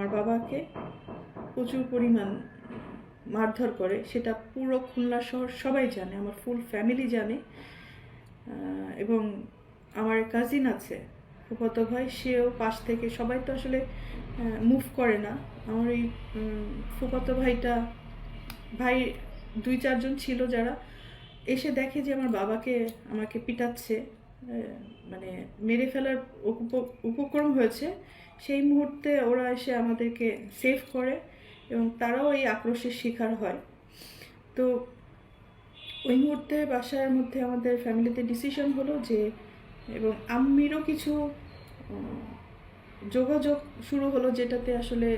আমার বাবাকে প্রচুর পরিমাণ মারধর করে, সেটা পুরো খুলনা শহর সবাই জানে, আমার ফুল ফ্যামিলি জানে। এবং আমার কাজিন আছে, ফুফাতো ভাই, সেও পাশ থেকে, সবাই তো আসলে মুভ করে না। আমার এই ফুফাতো ভাই 2-4 জন ছিল যারা এসে দেখে যে আমার বাবাকে আমাকে পিটাচ্ছে, মানে মেরে ফেলার উপক্রম হয়েছে। সেই মুহূর্তে ওরা এসে আমাদেরকে সেভ করে এবং তারাও এই আক্রোশের শিকার হয়। তো ওই মুহূর্তে বাসার মধ্যে আমাদের ফ্যামিলিতে ডিসিশন হলো যে, এবং আম্মিরও কিছু যোগাযোগ শুরু হলো, যেটাতে আসলে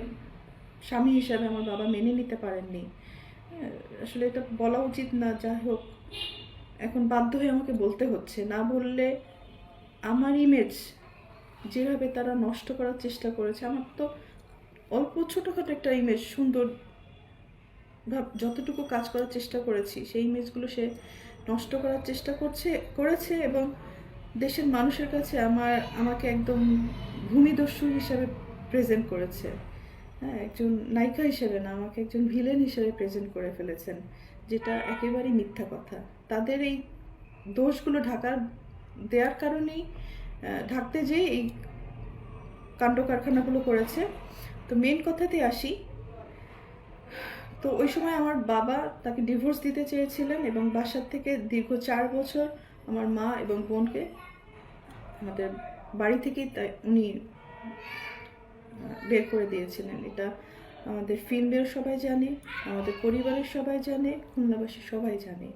স্বামী হিসাবে আমার বাবা মেনে নিতে পারেননি। আসলে এটা বলা উচিত না, যাই হোক এখন বাধ্য হয়ে আমাকে বলতে হচ্ছে। না বললে আমার ইমেজ যেভাবে তারা নষ্ট করার চেষ্টা করেছে, আমার তো অল্প ছোটোখাটো একটা ইমেজ, সুন্দর যতটুকু কাজ করার চেষ্টা করেছি সেই ইমেজগুলো সে নষ্ট করার চেষ্টা করেছে এবং দেশের মানুষের কাছে আমাকে একদম ভূমিদস্যু হিসেবে প্রেজেন্ট করেছে। হ্যাঁ, একজন নায়িকা হিসেবে না, আমাকে একজন ভিলেন হিসেবে প্রেজেন্ট করে ফেলেছেন, যেটা একেবারেই মিথ্যা কথা। তাদের এই দোষগুলো দেওয়ার কারণেই, ঢাকতে যেয়ে এই কাণ্ড কারখানাগুলো করেছে। তো মেন কথাতে আসি। তো ওই সময় আমার বাবা তাকে ডিভোর্স দিতে চেয়েছিলেন এবং বাসার থেকে দীর্ঘ 4 বছর আমার মা এবং বোনকে আমাদের বাড়ি থেকেই উনি বের করে দিয়েছিলেন। এটা আমাদের ফিল্মের সবাই জানে, আমাদের পরিবারের সবাই জানে, খুলনাবাসী সবাই জানে।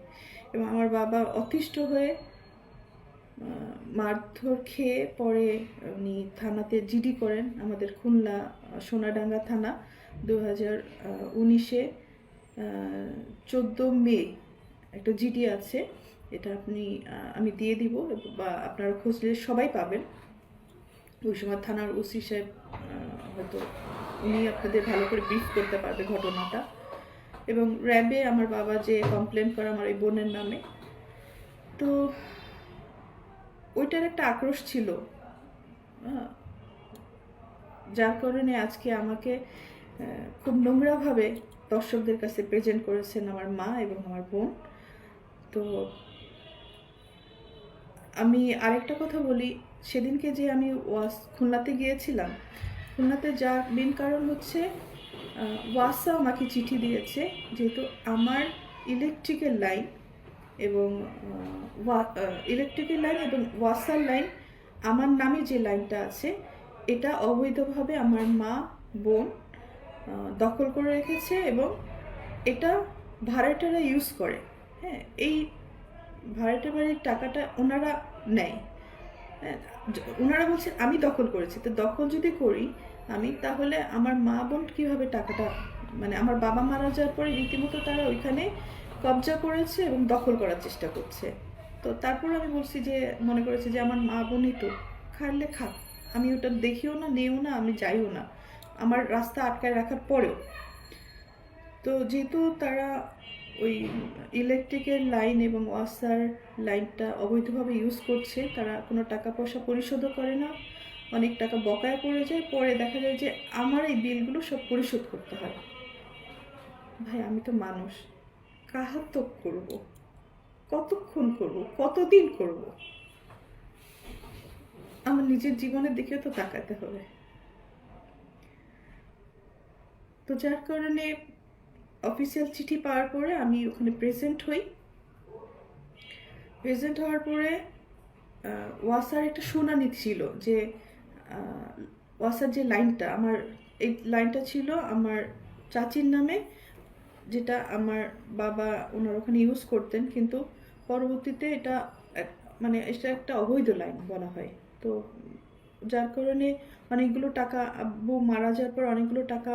এবং আমার বাবা অতিষ্ঠ হয়ে মারধর খেয়ে পরে উনি থানাতে জিডি করেন, আমাদের খুলনা সোনাডাঙ্গা থানা। 2019-এ 14 মে একটা জিডি আছে, এটা আমি দিয়ে দিব, বা আপনারা খুঁজলে সবাই পাবেন। ওই সময় থানার ওসি সাহেব হয়তো উনি আপনাদের ভালো করে ব্রিফ করতে পারবে ঘটনাটা। এবং র্যাবে আমার বাবা যে কমপ্লেন করে আমার এই বোনের নামে, তো ওইটার একটা আক্রোশ ছিল, যার কারণে আজকে আমাকে খুব নোংরাভাবে দর্শকদের কাছে প্রেজেন্ট করেছেন আমার মা এবং আমার বোন। তো আমি আরেকটা কথা বলি, সেদিনকে যে আমি খুলনাতে গিয়েছিলাম, খুলনাতে যার মেন কারণ হচ্ছে ওয়াসা আমাকে চিঠি দিয়েছে, যেহেতু আমার ইলেকট্রিক্যাল লাইন এবং ওয়াসার লাইন, আমার নামে যে লাইনটা আছে, এটা অবৈধভাবে আমার মা বোন দখল করে রেখেছে এবং এটা ভাড়াটেরা ইউজ করে। হ্যাঁ, এই ভাড়াটে বাড়ির টাকাটা ওনারা নেয়। হ্যাঁ, ওনারা বলছে আমি দখল করেছি, তো দখল যদি করি আমি, তাহলে আমার মা বোন কীভাবে টাকাটা, মানে আমার বাবা মারা যাওয়ার পরে রীতিমতো তারা ওইখানে কবজা করেছে এবং দখল করার চেষ্টা করছে। তো তারপর আমি বলছি যে, মনে করেছি যে আমার মা বোনই তো, খাইলে খাক, আমি ওটা দেখিও না, নেও না, আমি যাইও না, আমার রাস্তা আটকায় রাখার পরেও। তো যেহেতু তারা ওই ইলেকট্রিকের লাইন এবং ওয়াসার লাইনটা অবৈধভাবে ইউজ করছে, তারা কোনো টাকা পয়সা পরিশোধও করে না, অনেক টাকা বকেয়া পড়ে যায়, পরে দেখা যায় যে আমার এই বিলগুলো সব পরিশোধ করতে হয়। ভাই, আমি তো মানুষ, কাহাতক করব, কতক্ষণ করব, কতদিন করব? আমার নিজের জীবনের দিকেও তো তাকাতে হবে। তো যার কারণে অফিসিয়াল চিঠি পাওয়ার পরে আমি ওখানে প্রেজেন্ট হওয়ার পরে ওয়াসার একটা শুনানি ছিল যে ওয়াসার যে লাইনটা, আমার এই লাইনটা ছিল আমার চাচির নামে, যেটা আমার বাবা ওনার ওখানে ইউজ করতেন, কিন্তু পরবর্তীতে এটা একটা অবৈধ লাইন বলা হয়। তো যার কারণে অনেকগুলো টাকা, আব্বু মারা যাওয়ার পর অনেকগুলো টাকা